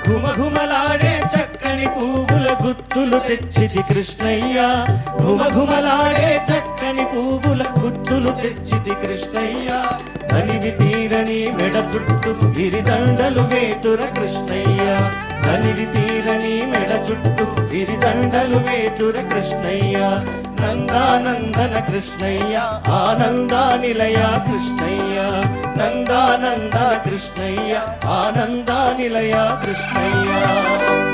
ఘుమఘుమలాడే చక్కని పువ్వుల గుత్తులు తెచ్చిది కృష్ణయ్య ఘుమఘుమలాడే చక్కని పువ్వుల గుత్తులు తెచ్చిది కృష్ణయ్య తనివి తీరని మెడ చుట్టూ గిరిదండలు వేతుర కృష్ణయ్య తనివి తీరని మెడ చుట్టూ గిరిదండలు వేతుర కృష్ణయ్య నందానందన కృష్ణయ్య ఆనందా నిలయ కృష్ణయ్య నందానంద కృష్ణయ్య ఆనందా నిలయ కృష్ణయ్య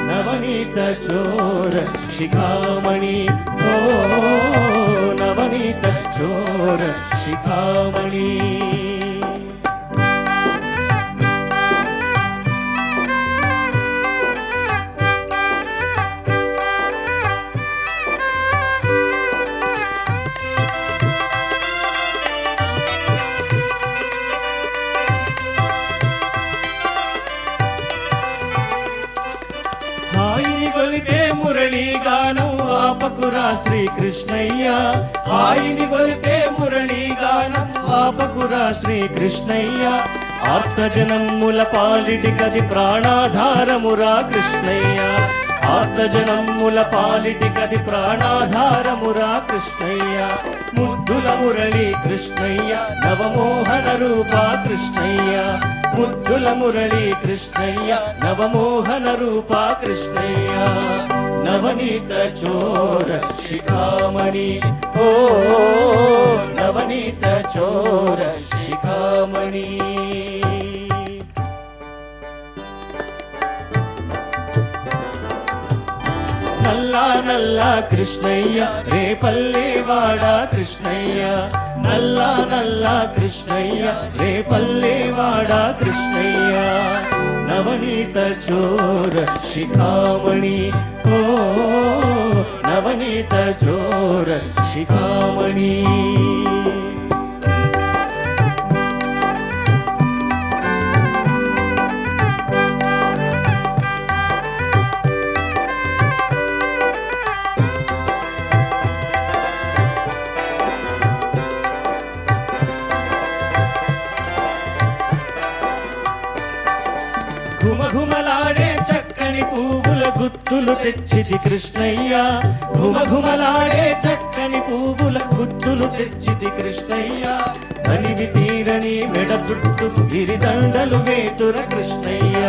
నవనీత చోర శిఖామణి ఓ నవనీత చోర శిఖామణి హాయిని గొలిపే మురళీ గానం ఆపకురా శ్రీకృష్ణయ్య హాయిని గొలిపే మురళీ గానం ఆపకురా శ్రీకృష్ణయ్య ఆర్తజనమ్ముల పాలిటి కది ప్రాణాధారమురా కృష్ణయ్య ఆర్తజనమ్ముల పాలిటి కది ప్రాణాధారమురా కృష్ణయ్య ముద్దుల మురళీ కృష్ణయ్య నవమోహన రూప కృష్ణయ్య ముద్దుల మురళీ కృష్ణయ్య నవమోహన రూప కృష్ణయ్య నవనీత చోర శిఖామణి ఓ నవనీత చోర శిఖామణి నల్లా నల్లా కృష్ణయ్య రేపల్లె వాడ కృష్ణయ్య నల్లా నల్లా కృష్ణయ్య రేపల్లె వాడ కృష్ణయ్య నవనీత చోర శిఖామణి ఓ నవనీత చోర శిఖామణి ఘుమఘుమలాడే చక్కని పువ్వుల గుత్తులు తెచ్చిది కృష్ణయ్య ఘుమఘుమలాడే చక్కని పువ్వుల గుత్తులు తెచ్చిది కృష్ణయ్య తనివి తీరని మెడ చుట్టూ గిరిదండలు వేతుర కృష్ణయ్య